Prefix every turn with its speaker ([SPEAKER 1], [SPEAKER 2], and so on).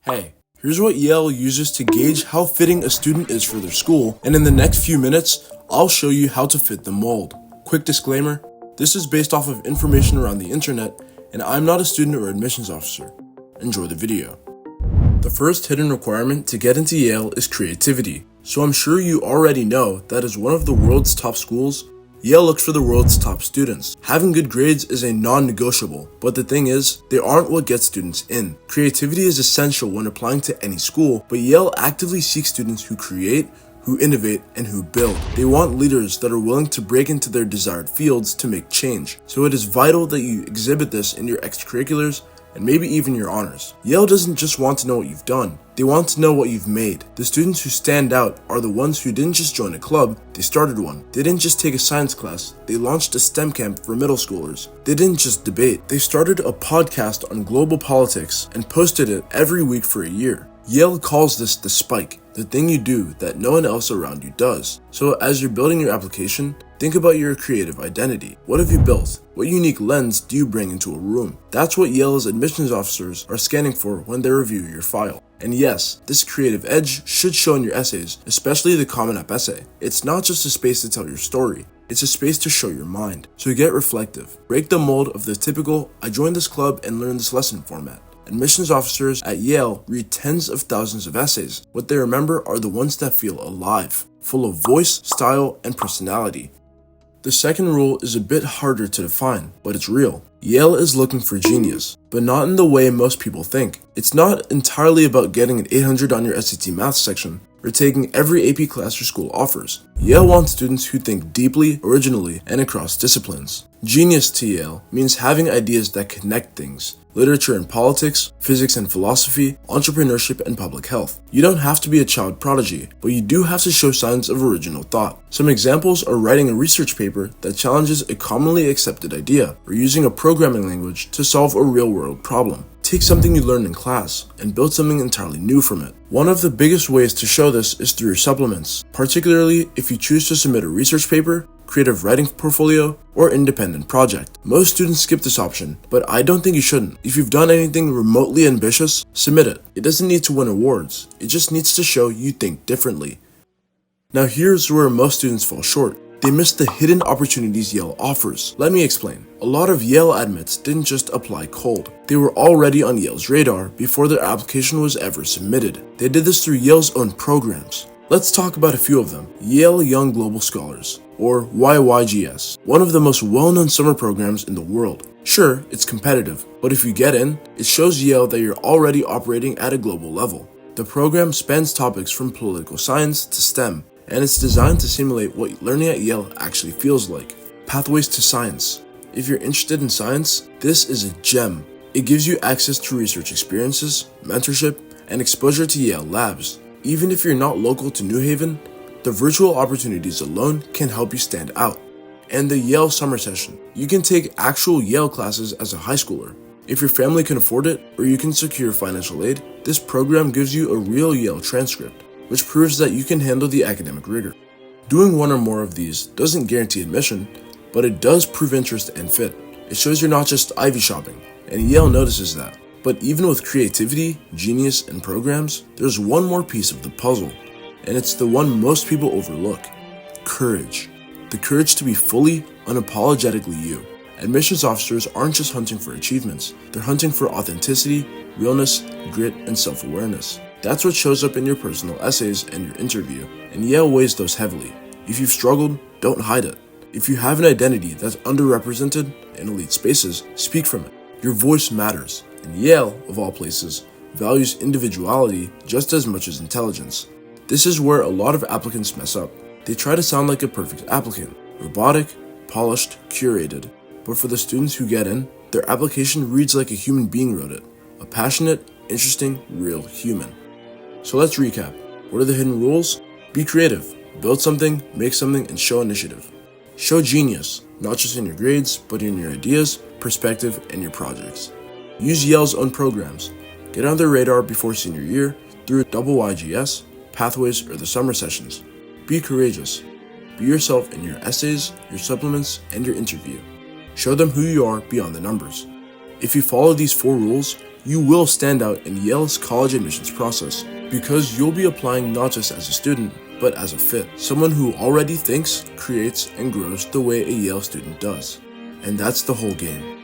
[SPEAKER 1] Hey, here's what Yale uses to gauge how fitting a student is for their school, and in the next few minutes, I'll show you how to fit the mold. Quick disclaimer, this is based off of information around the internet, and I'm not a student or admissions officer. Enjoy the video. The first hidden requirement to get into Yale is creativity. So I'm sure you already know that as one of the world's top schools, Yale looks for the world's top students. Having good grades is a non-negotiable, but the thing is, they aren't what gets students in. Creativity is essential when applying to any school, but Yale actively seeks students who create, who innovate, and who build. They want leaders that are willing to break into their desired fields to make change. So it is vital that you exhibit this in your extracurriculars and maybe even your honors. Yale doesn't just want to know what you've done, they want to know what you've made. The students who stand out are the ones who didn't just join a club, they started one. They didn't just take a science class, they launched a STEM camp for middle schoolers. They didn't just debate, they started a podcast on global politics and posted it every week for a year. Yale calls this the spike, the thing you do that no one else around you does. So as you're building your application, think about your creative identity. What have you built? What unique lens do you bring into a room? That's what Yale's admissions officers are scanning for when they review your file. And yes, this creative edge should show in your essays, especially the Common App essay. It's not just a space to tell your story, it's a space to show your mind. So get reflective. Break the mold of the typical, I joined this club and learned this lesson format. Admissions officers at Yale read tens of thousands of essays. What they remember are the ones that feel alive, full of voice, style, and personality. The second rule is a bit harder to define, but it's real. Yale is looking for genius, but not in the way most people think. It's not entirely about getting an 800 on your SAT math section, or taking every AP class your school offers. Yale wants students who think deeply, originally, and across disciplines. Genius to Yale means having ideas that connect things. Literature and politics, physics and philosophy, entrepreneurship and public health. You don't have to be a child prodigy, but you do have to show signs of original thought. Some examples are writing a research paper that challenges a commonly accepted idea, or using a programming language to solve a real-world problem. Take something you learned in class and build something entirely new from it. One of the biggest ways to show this is through your supplements, particularly if you choose to submit a research paper, creative writing portfolio, or independent project. Most students skip this option, but I don't think you shouldn't. If you've done anything remotely ambitious, submit it. It doesn't need to win awards, it just needs to show you think differently. Now here's where most students fall short. They miss the hidden opportunities Yale offers. Let me explain. A lot of Yale admits didn't just apply cold. They were already on Yale's radar before their application was ever submitted. They did this through Yale's own programs. Let's talk about a few of them. Yale Young Global Scholars, or YYGS, one of the most well-known summer programs in the world. Sure, it's competitive, but if you get in, it shows Yale that you're already operating at a global level. The program spans topics from political science to STEM, and it's designed to simulate what learning at Yale actually feels like. Pathways to Science. If you're interested in science, this is a gem. It gives you access to research experiences, mentorship, and exposure to Yale labs. Even if you're not local to New Haven, the virtual opportunities alone can help you stand out. And the Yale Summer Session. You can take actual Yale classes as a high schooler. If your family can afford it, or you can secure financial aid, this program gives you a real Yale transcript, which proves that you can handle the academic rigor. Doing one or more of these doesn't guarantee admission, but it does prove interest and fit. It shows you're not just Ivy shopping, and Yale notices that. But even with creativity, genius, and programs, there's one more piece of the puzzle, and it's the one most people overlook: courage. The courage to be fully, unapologetically you. Admissions officers aren't just hunting for achievements, they're hunting for authenticity, realness, grit, and self-awareness. That's what shows up in your personal essays and your interview, and Yale weighs those heavily. If you've struggled, don't hide it. If you have an identity that's underrepresented in elite spaces, speak from it. Your voice matters, and Yale, of all places, values individuality just as much as intelligence. This is where a lot of applicants mess up. They try to sound like a perfect applicant, robotic, polished, curated. But for the students who get in, their application reads like a human being wrote it, a passionate, interesting, real human. So let's recap. What are the hidden rules? Be creative, build something, make something, and show initiative. Show genius, not just in your grades, but in your ideas, perspective, and your projects. Use Yale's own programs. Get on their radar before senior year through YYGS, Pathways, or the summer sessions. Be courageous. Be yourself in your essays, your supplements, and your interview. Show them who you are beyond the numbers. If you follow these 4 rules, you will stand out in Yale's college admissions process, because you'll be applying not just as a student, but as a fit, someone who already thinks, creates, and grows the way a Yale student does. And that's the whole game.